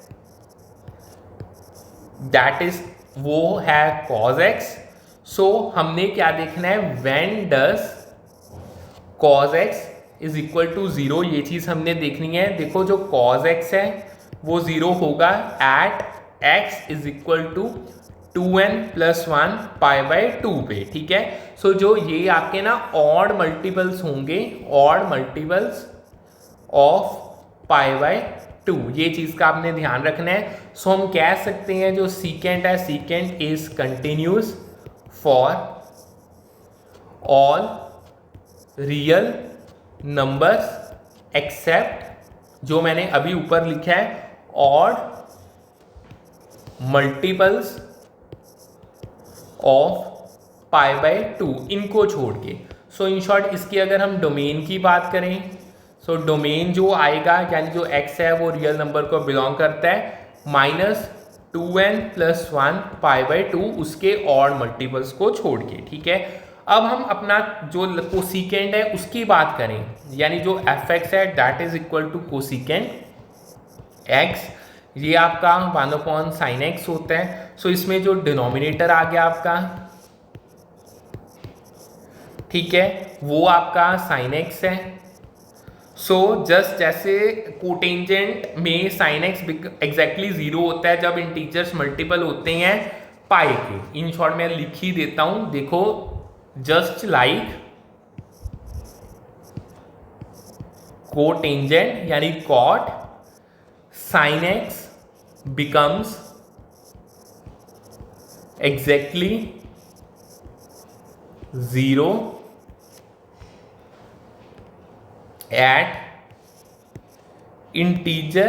दैट इज वो है cos x। सो हमने क्या देखना है, when does cos x is equal to zero, ये चीज हमने देखनी है। देखो जो cos x है वो जीरो होगा at x is equal to 2n + 1 π/2 पे। ठीक है, सो जो ये आपके ना ऑड मल्टीपल्स होंगे, ऑड मल्टीपल्स ऑफ π/2, ये चीज का आपने ध्यान रखना है। सो हम कह सकते हैं जो सीकेंट है, secant is continuous for all real numbers accept जो मैंने अभी ऊपर लिखा है, ऑड मल्टीपल्स ऑफ π/2, इनको छोड़ के। सो इन शॉर्ट इसकी अगर हम डोमेन की बात करें, सो डोमेन जो आएगा यानी जो x है वो रियल नंबर को बिलोंग करता है, -2n + 1 π/2 उसके ऑड मल्टीपल्स को छोड़ के। ठीक है, अब हम अपना जो कोसिकेंट है उसकी बात करें, यानी जो fx है that is equal to cosecant x, ये आपका 1/sin x होता है। सो इसमें जो डिनोमिनेटर आ गया आपका, ठीक है, वो आपका sin x है। सो जस्ट जैसे कोटेंजेंट में sin x एग्जैक्टली जीरो होता है जब इंटीजर्स मल्टीपल होते हैं पाई के। इन शॉर्ट में लिख ही देता हूं, देखो जस्ट लाइक कोटेंजेंट यानी cot sin x becomes exactly 0 at integer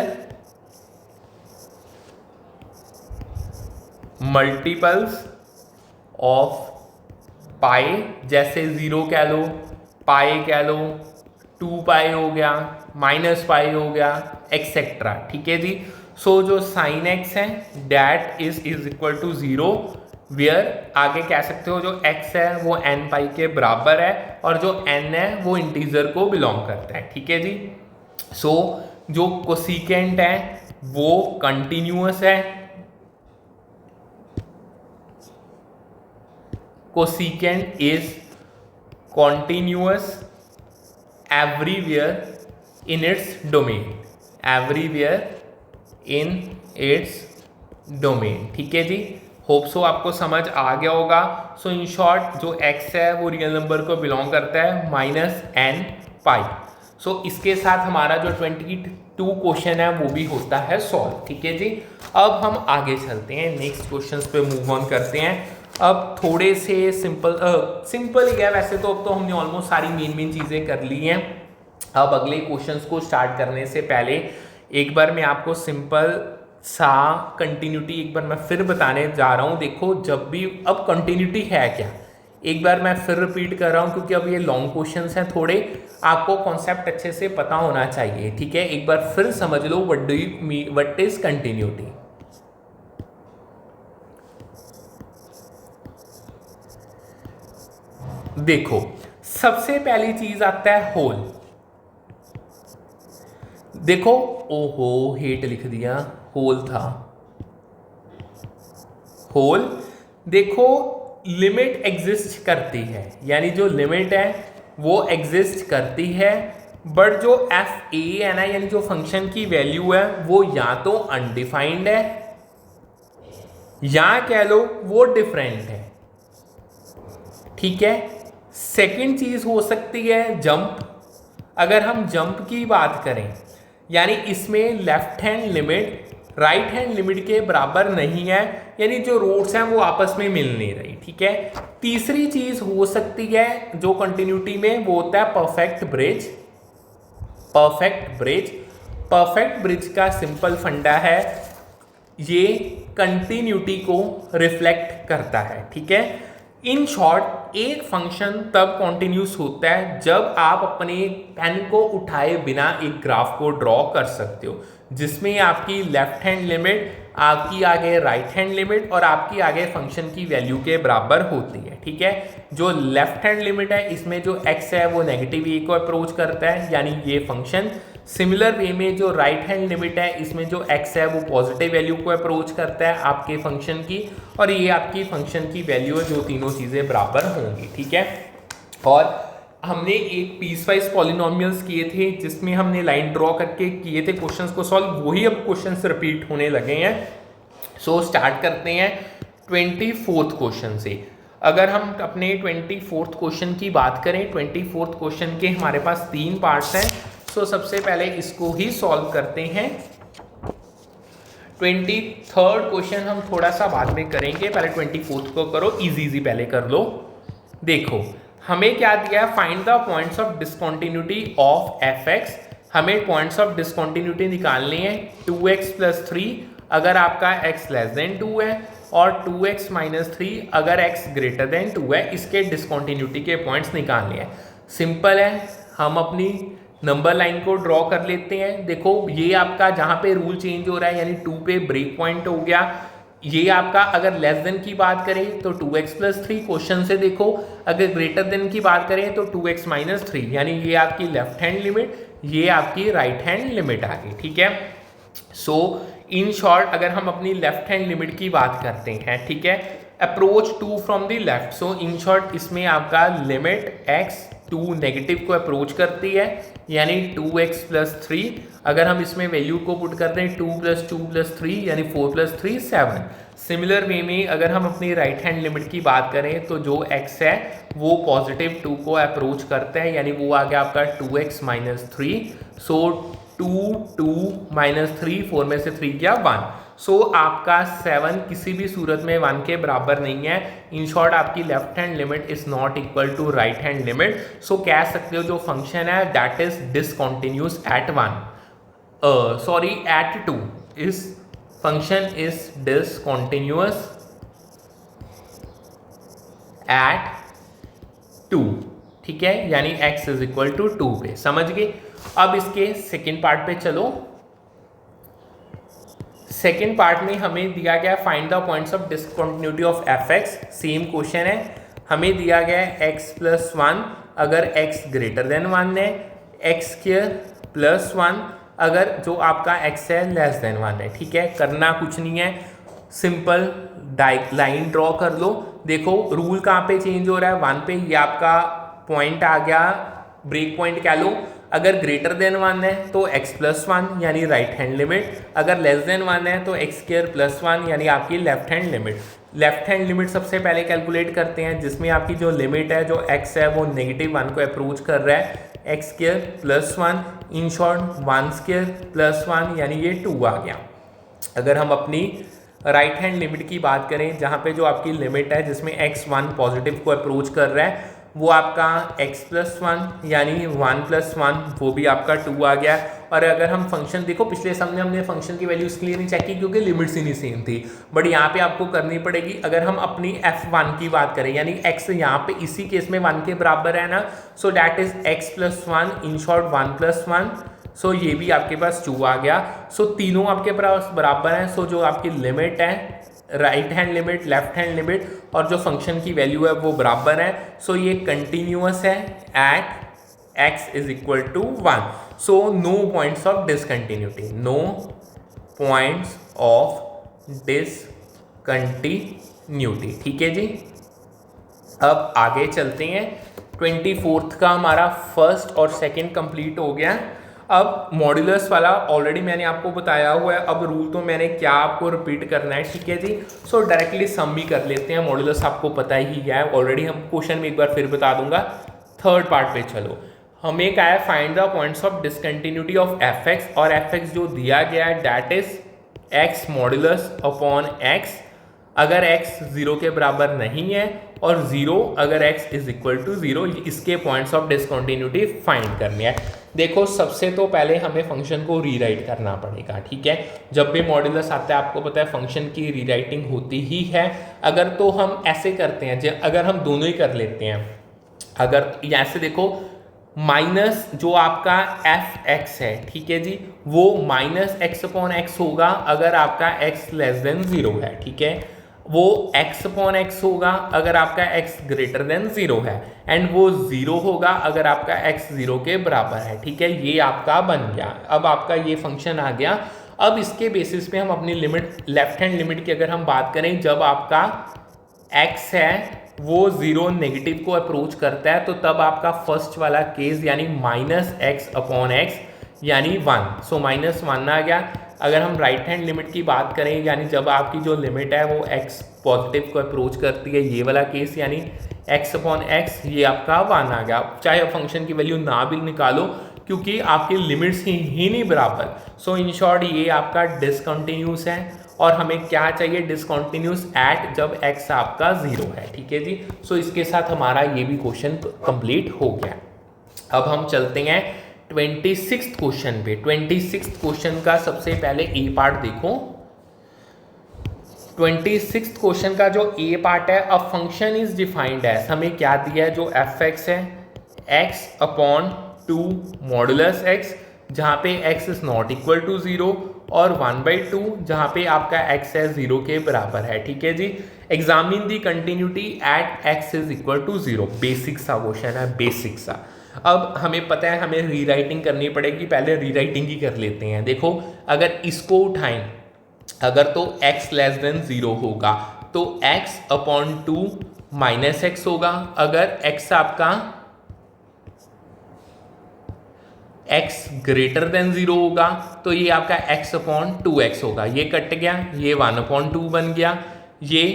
multiples of pi, जैसे 0 कह लो, पाई कह लो, 2 पाई हो गया, -पाई हो गया, एक्सेट्रा। ठीक है जी। सो जो साइन एक्स है that is equal to 0 where, आगे कह सकते हो जो x है वो n पाई के बराबर है और जो n है वो इंटीजर को बिलोंग करता है। ठीक है जी। सो जो कोसिकेंट है वो कंटिन्यूअस है, cosecant is continuous everywhere in its domain, everywhere in its domain। ठीक है जी। होप सो आपको समझ आ गया होगा। सो इन शॉर्ट जो x है वो रियल नंबर को बिलोंग करता है -n पाई। सो इसके साथ हमारा जो 22 क्वेश्चन है वो भी होता है सॉल्व। ठीक है जी। अब हम आगे चलते हैं, नेक्स्ट क्वेश्चन पे मूव ऑन करते हैं। अब थोड़े से सिंपल ही है वैसे तो, अब तो हमने ऑलमोस्ट सारी मेन चीज़ें कर ली हैं। अब अगले क्वेश्चंस को स्टार्ट करने से पहले एक बार मैं आपको सिंपल सा कंटिन्यूटी एक बार मैं फिर बताने जा रहा हूँ। देखो जब भी, अब कंटिन्यूटी है क्या, एक बार मैं फिर रिपीट कर रहा हूँ क्योंकि अब ये लॉन्ग क्वेश्चंस हैं, थोड़े आपको कॉन्सेप्ट अच्छे से पता होना चाहिए। ठीक है, एक बार फिर समझ लो व्हाट इज कंटिन्यूटी। देखो सबसे पहली चीज आता है होल। देखो ओहो हेट लिख दिया, होल था, होल। देखो लिमिट एग्जिस्ट करती है, यानी जो लिमिट है वो एग्जिस्ट करती है, बट जो एफ ए है ना, यानी जो फंक्शन की वैल्यू है वो या तो अनडिफाइंड है या कह लो वो डिफरेंट है। ठीक है। सेकंड चीज हो सकती है जंप। अगर हम जंप की बात करें, यानी इसमें left hand limit right hand limit के बराबर नहीं है, यानी जो रूट्स हैं वो आपस में मिल नहीं रही। ठीक है। तीसरी चीज हो सकती है जो कंटिन्यूटी में, वो होता है perfect bridge. Perfect bridge, perfect bridge का सिंपल फंडा है, ये कंटिन्यूटी को रिफ्लेक्ट करता है। ठीक है। इन शॉर्ट एक फंक्शन तब कॉन्टिन्यूस होता है जब आप अपने पेन को उठाए बिना एक ग्राफ को ड्रॉ कर सकते हो, जिसमें आपकी लेफ्ट हैंड लिमिट आपकी आगे राइट हैंड लिमिट और आपकी आगे फंक्शन की वैल्यू के बराबर होती है। ठीक है। जो लेफ्ट हैंड लिमिट है इसमें जो x है वो नेगेटिव ए को अप्रोच करता है, यानी ये फंक्शन। सिमिलर वे में जो राइट हैंड लिमिट है इसमें जो x है वो पॉजिटिव वैल्यू को अप्रोच करता है आपके फंक्शन की, और ये आपकी फंक्शन की वैल्यू है, जो तीनों चीज़ें बराबर होंगी। ठीक है। और हमने एक पीस वाइज पॉलिनोमियल्स किए थे जिसमें हमने लाइन ड्रॉ करके किए थे क्वेश्चंस को सॉल्व, वही अब क्वेश्चंस रिपीट होने लगे हैं। सो स्टार्ट करते हैं 24th क्वेश्चन से। अगर हम अपने 24th क्वेश्चन की बात करें, 24th क्वेश्चन के हमारे पास 3 पार्ट्स हैं। सो सबसे पहले इसको ही सॉल्व करते हैं। 23rd क्वेश्चन हम थोड़ा सा बाद में करेंगे, पहले 24th को करो, इजी पहले कर लो। देखो हमें क्या दिया है, find the points of discontinuity of F x. हमें पॉइंट्स ऑफ डिसकंटिन्यूटी निकालनी है 2x + 3 अगर आपका x < 2 है, और 2x - 3 अगर x < 2 है। इसके डिसकंटिन्यूटी के पॉइंट्स निकालने हैं। सिंपल है, हम अपनी नंबर लाइन को ड्रॉ कर लेते हैं। देखो ये आपका जहाँ पे रूल चेंज हो रहा है, यानी 2 पे ब्रेक पॉइंट हो गया। ये आपका अगर लेस देन की बात करें तो 2x + 3 क्वेश्चन से देखो, अगर ग्रेटर देन की बात करें तो 2x - 3, यानी ये आपकी लेफ्ट हैंड लिमिट, ये आपकी राइट हैंड लिमिट आ गई। ठीक है। सो इन शॉर्ट अगर हम अपनी लेफ्ट हैंड लिमिट की बात करते हैं, ठीक है, approach 2 from the left. So in short इसमें आपका लिमिट x 2 नेगेटिव को अप्रोच करती है, यानी 2x + 3 अगर हम इसमें वैल्यू को पुट करते हैं 2 + 2 + 3 यानी 4 + 3 7। सिमिलर वे में अगर हम अपनी राइट हैंड लिमिट की बात करें तो जो x है वो पॉजिटिव 2 को अप्रोच करता है, यानी वो आ गया आपका 2x - 3। सो 2 2 - 3 4 में से 3 गया 1। सो आपका 7 किसी भी सूरत में 1 के बराबर नहीं है। इन शॉर्ट आपकी left hand limit is not equal to right hand limit. So कह सकते हो जो फंक्शन है that is discontinuous at 1, sorry at 2, इस फंक्शन इज डिसकंटिन्यूअस एट 2। ठीक है, यानी x = 2 पे, समझ गए। अब इसके सेकेंड पार्ट पे चलो। सेकेंड पार्ट में हमें दिया गया find the points of discontinuity of F x. Same question है, हमें दिया गया है x प्लस 1 अगर x ग्रेटर देन 1 है, एक्स स्क्वायर प्लस 1 अगर जो आपका x है लेस देन 1 है। ठीक है, करना कुछ नहीं है, सिंपल लाइन ड्रॉ कर लो। देखो रूल कहाँ पे चेंज हो रहा है, 1 पे, ये आपका पॉइंट आ गया, ब्रेक पॉइंट क्या लो, अगर ग्रेटर देन 1 है तो x प्लस 1 यानी राइट हैंड लिमिट, अगर लेस देन 1 है तो x स्क्वायर प्लस 1 यानी आपकी left hand limit. Left hand limit सबसे पहले कैलकुलेट करते हैं, जिसमें आपकी जो लिमिट है जो x है वो -1 को अप्रोच कर रहा है, x square plus 1, in short 1 square plus 1 यानी ये 2 आ गया। अगर हम अपनी राइट हैंड लिमिट की बात करें, जहाँ पे जो आपकी लिमिट है जिसमें x 1 पॉजिटिव को अप्रोच कर रहा है, वो आपका x प्लस 1 यानी 1 प्लस 1 वो भी आपका 2 आ गया। और अगर हम फंक्शन देखो, पिछले सम में हमने फंक्शन की वैल्यू इसलिए नहीं चेक की क्योंकि लिमिट्स ही नहीं सेम थी, बट यहाँ पे आपको करनी पड़ेगी। अगर हम अपनी f1 की बात करें यानी x यहाँ पे इसी केस में 1 के बराबर है ना, so that is x plus 1 in short 1 plus 1, सो ये भी आपके पास 2 आ गया। सो तीनों आपके पास बराबर हैं। सो जो आपकी लिमिट है, right hand limit, left hand limit और जो फंक्शन की वैल्यू है वो बराबर है। सो ये कंटिन्यूअस है at x is equal to 1। So no points of discontinuity, no points of discontinuity. ठीक है जी, अब आगे चलते हैं। 24th का हमारा फर्स्ट और सेकंड कंप्लीट हो गया। अब मॉड्यूलस वाला ऑलरेडी मैंने आपको बताया हुआ है, अब रूल तो मैंने क्या आपको रिपीट करना है। ठीक है जी, सो डायरेक्टली सम भी कर लेते हैं। मॉड्यूलस आपको पता ही है ऑलरेडी, हम क्वेश्चन में एक बार फिर बता दूंगा। थर्ड पार्ट पे चलो, हमें क्या है, find the points of discontinuity of F x, और एफ एक्स जो दिया गया है that is x modulus upon x अगर x 0 के बराबर नहीं है, और 0 अगर x इज इक्वल टू 0। इसके पॉइंट्स ऑफ डिसकंटिन्यूटी फाइंड करने हैं। देखो सबसे तो पहले हमें फंक्शन को रीराइट करना पड़ेगा। ठीक है, जब भी मॉड्यूलस आता है आपको पता है फंक्शन की रीराइटिंग होती ही है। अगर तो हम ऐसे करते हैं, अगर हम दोनों ही कर लेते हैं, अगर ऐसे देखो माइनस जो आपका एफ एक्स है, ठीक है जी, वो माइनस एक्स अपॉन एक्स होगा अगर आपका x लेस देन 0 है। ठीक है, वो x अपॉन एक्स होगा अगर आपका x ग्रेटर देन 0 है, एंड वो 0 होगा अगर आपका x 0 के बराबर है। ठीक है, ये आपका बन गया। अब आपका ये फंक्शन आ गया। अब इसके बेसिस पे हम अपनी लिमिट, लेफ्ट हैंड लिमिट की अगर हम बात करें, जब आपका x है वो 0 नेगेटिव को अप्रोच करता है, तो तब आपका फर्स्ट वाला केस यानी माइनस एक्स अपॉन एक्स यानी 1, सो -1 आ गया। अगर हम राइट हैंड लिमिट की बात करें, यानी जब आपकी जो लिमिट है वो x पॉजिटिव को अप्रोच करती है, ये वाला केस यानी x अपॉन एक्स, ये आपका 1 आ गया। चाहे फंक्शन की वैल्यू ना भी निकालो क्योंकि आपकी लिमिट्स ही नहीं बराबर। सो इन शॉर्ट ये आपका डिसकंटिन्यूस है, और हमें क्या चाहिए, डिसकंटिन्यूस एट जब x आपका 0 है। ठीक है जी, सो इसके साथ हमारा ये भी क्वेश्चन कंप्लीट हो गया। अब हम चलते हैं 26th क्वेश्चन पे। 26th क्वेश्चन का सबसे पहले ए पार्ट देखो। 26th क्वेश्चन का जो ए पार्ट है, a function is defined as, हमें क्या दिया है, जो एफ एक्स है x अपॉन 2 मॉडुलस x, जहाँ पे x is not equal to 0, और 1/2 जहाँ पे आपका x है 0 के बराबर है। ठीक है जी, examine the continuity at x is equal to 0। Basic सा क्वेश्चन है, बेसिक सा। अब हमें पता है हमें रीराइटिंग करनी पड़ेगी, पहले रीराइटिंग ही कर लेते हैं। देखो अगर इसको उठाएं, अगर तो x लेस देन 0 होगा तो x अपॉन 2 माइनस एक्स होगा। अगर x आपका x ग्रेटर देन 0 होगा तो ये आपका x अपॉन 2x होगा। ये कट गया, ये 1/2 बन गया, ये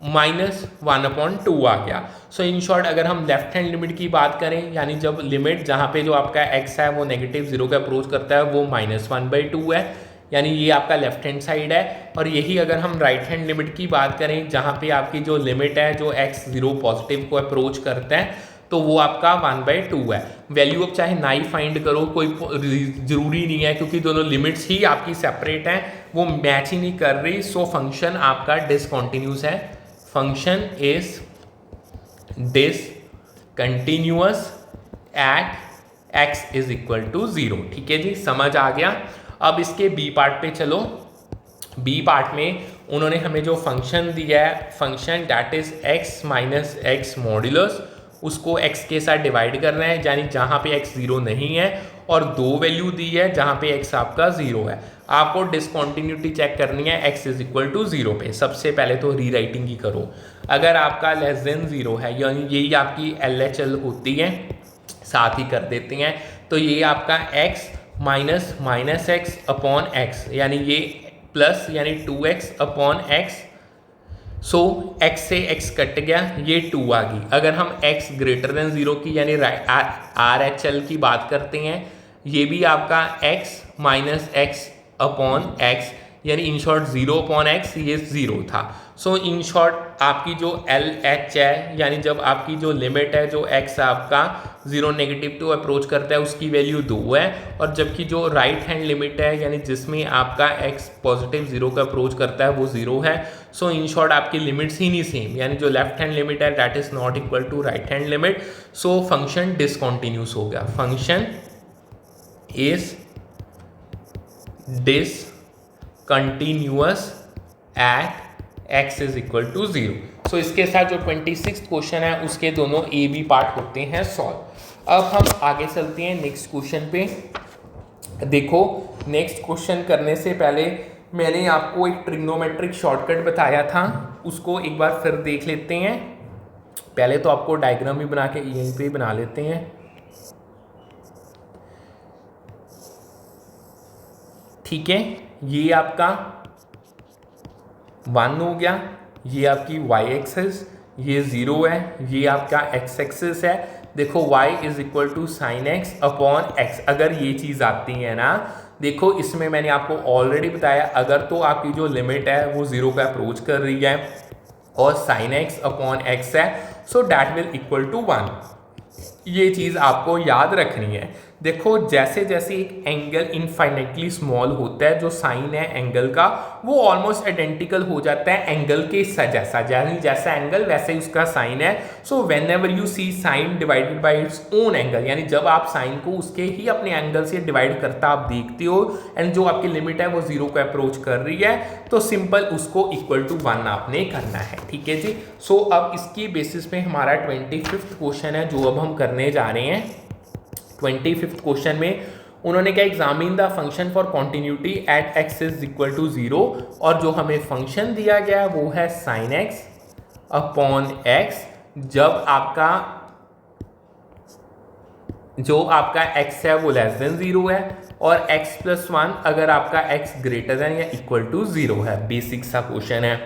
-1/2 आ गया। सो इन शॉर्ट अगर हम लेफ्ट हैंड लिमिट की बात करें, यानी जब लिमिट जहाँ पे जो आपका x है वो नेगेटिव 0 का अप्रोच करता है, वो -1/2 है, यानी ये आपका लेफ्ट हैंड साइड है। और यही अगर हम राइट हैंड लिमिट की बात करें, जहाँ पे आपकी जो लिमिट है जो x 0 पॉजिटिव को अप्रोच करता है, तो वो आपका 1/2 है। वैल्यू अब चाहे ना ही फाइंड करो, कोई जरूरी नहीं है, क्योंकि दोनों लिमिट्स ही आपकी सेपरेट हैं, वो मैच ही नहीं कर रही। सो फंक्शन आपका डिसकंटिन्यूस है। Function is discontinuous at x is equal to 0। ठीक है जी, समझ आ गया। अब इसके बी पार्ट पे चलो। बी पार्ट में उन्होंने हमें जो फंक्शन दिया है, function that is x minus x modulus, उसको x के साथ डिवाइड करना है, यानी जहाँ पे x 0 नहीं है, और दो वैल्यू दी है जहाँ पे x आपका 0 है। आपको डिसकॉन्टिन्यूटी चेक करनी है x इज इक्वल टू 0 पे। सबसे पहले तो रीराइटिंग ही करो। अगर आपका लेस देन 0 है, यानी यही आपकी LHL होती है, साथ ही कर देते हैं, तो ये आपका x minus minus x upon x, यानी ये प्लस यानी 2x अपॉन एक्स। सो x से x कट गया, ये 2 आ गई। अगर हम x ग्रेटर देन 0 की यानी RHL की बात करते हैं, ये भी आपका x minus x upon x, यानी इन शॉर्ट 0 अपॉन एक्स, ये 0 था। सो इन शॉर्ट आपकी जो LH है, यानी जब आपकी जो लिमिट है, जो x आपका 0 नेगेटिव टू अप्रोच करता है, उसकी वैल्यू 2 है, और जबकि जो राइट हैंड लिमिट है, यानी जिसमें आपका x पॉजिटिव 0 का अप्रोच करता है, वो 0 है। सो इन शॉर्ट आपकी लिमिट्स ही नहीं सेम, यानी जो लेफ्ट हैंड लिमिट है that is not equal to right hand limit. So function discontinuous हो गया। Function is discontinuous at x is equal to 0। सो इसके साथ जो 26th क्वेश्चन है उसके दोनों ए बी पार्ट होते हैं सॉल्व। अब हम आगे चलते हैं नेक्स्ट क्वेश्चन पे। देखो, नेक्स्ट क्वेश्चन करने से पहले मैंने आपको एक ट्रिग्नोमेट्रिक शॉर्टकट बताया था, उसको एक बार फिर देख लेते हैं। पहले तो आपको डायग्राम भी बना के यहीं पे बना लेते हैं। ठीक है, ये आपका 1 हो गया, ये आपकी y एक्सिस, ये 0 है, ये आपका x एक्सिस है। देखो y is equal to sine x upon x, अगर ये चीज़ आती है ना, देखो इसमें मैंने आपको ऑलरेडी बताया, अगर तो आपकी जो लिमिट है वो 0 का अप्रोच कर रही है और साइन एक्स अपॉन एक्स है, so that will equal to 1। ये चीज़ आपको याद रखनी है। देखो, जैसे जैसे एक एंगल इनफाइनेटली स्मॉल होता है, जो साइन है एंगल का वो ऑलमोस्ट आइडेंटिकल हो जाता है एंगल के जैसा, यानी जैसा एंगल वैसे ही उसका साइन है। So whenever you see sine divided by its own angle, यानी जब आप साइन को उसके ही अपने एंगल से डिवाइड करता आप देखते हो, एंड जो आपकी लिमिट है वो 0 को अप्रोच कर रही है, तो सिंपल उसको इक्वल टू 1 आपने करना है। ठीक है जी। सो अब इसकी बेसिस पे हमारा 25th क्वेश्चन है जो अब हम करने जा रहे हैं। 25th क्वेश्चन में उन्होंने क्या, examine the function for continuity at x is equal to 0, और जो हमें फंक्शन दिया गया है वो है साइन x अपॉन एक्स, जब आपका जो आपका x है वो लेस देन 0 है, और x प्लस 1 अगर आपका x ग्रेटर देन या इक्वल टू 0 है। बेसिक सा क्वेश्चन है।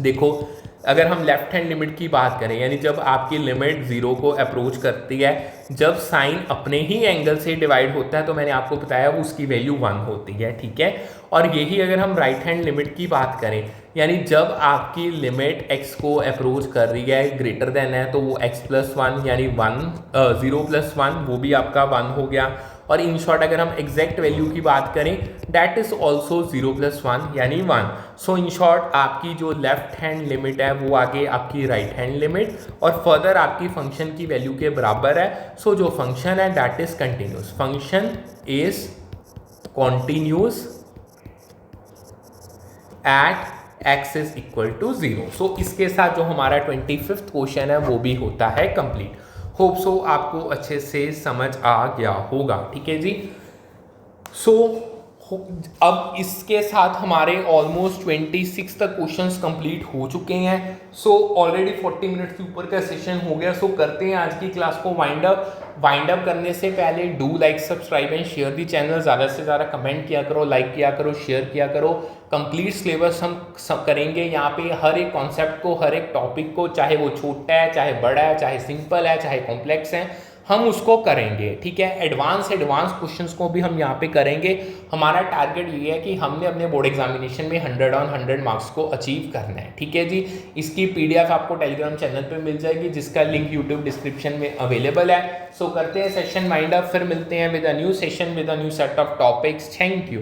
देखो, अगर हम लेफ्ट हैंड लिमिट की बात करें, यानी जब आपकी लिमिट 0 को अप्रोच करती है, जब साइन अपने ही एंगल से डिवाइड होता है, तो मैंने आपको बताया वो उसकी वैल्यू 1 होती है। ठीक है, और यही अगर हम राइट हैंड लिमिट की बात करें, यानी जब आपकी लिमिट x को अप्रोच कर रही है, ग्रेटर देन है, तो वो x प्लस 1 यानी 0 प्लस 1 वो भी आपका 1 हो गया। और इन शॉर्ट अगर हम एग्जैक्ट वैल्यू की बात करें, डैट इज ऑल्सो 0 प्लस 1 यानी 1। सो इन शॉर्ट आपकी जो लेफ्ट हैंड लिमिट है वो आगे आपकी राइट हैंड लिमिट, और फर्दर आपकी फंक्शन की वैल्यू के बराबर है। सो जो फंक्शन है that is continuous. Function is continuous at x is equal to 0। सो इसके साथ जो हमारा 25th क्वेश्चन है वो भी होता है कंप्लीट। होप सो आपको अच्छे से समझ आ गया होगा। ठीक है जी। सो अब इसके साथ हमारे ऑलमोस्ट 26 तक क्वेश्चंस कंप्लीट हो चुके हैं। सो ऑलरेडी 40 मिनट से ऊपर का सेशन हो गया। सो करते हैं आज की क्लास को वाइंड अप करने से पहले do like subscribe and share the channel. ज़्यादा से ज़्यादा कमेंट किया करो, लाइक किया करो, शेयर किया करो। कंप्लीट सिलेबस हम सब करेंगे यहाँ पे, हर एक कॉन्सेप्ट को, हर एक टॉपिक को, चाहे वो छोटा है, चाहे बड़ा है, चाहे सिंपल है, चाहे कॉम्प्लेक्स है, हम उसको करेंगे। ठीक है, एडवांस क्वेश्चंस को भी हम यहाँ पे करेंगे। हमारा टारगेट ये है कि हमने अपने बोर्ड एग्जामिनेशन में 100 ऑन 100 मार्क्स को अचीव करना है। ठीक है जी। इसकी PDF आपको टेलीग्राम चैनल पे मिल जाएगी, जिसका लिंक यूट्यूब डिस्क्रिप्शन में अवेलेबल है। सो करते हैं सेशन वाइंड अप, फिर मिलते हैं with a new session with a new set of topics. Thank you.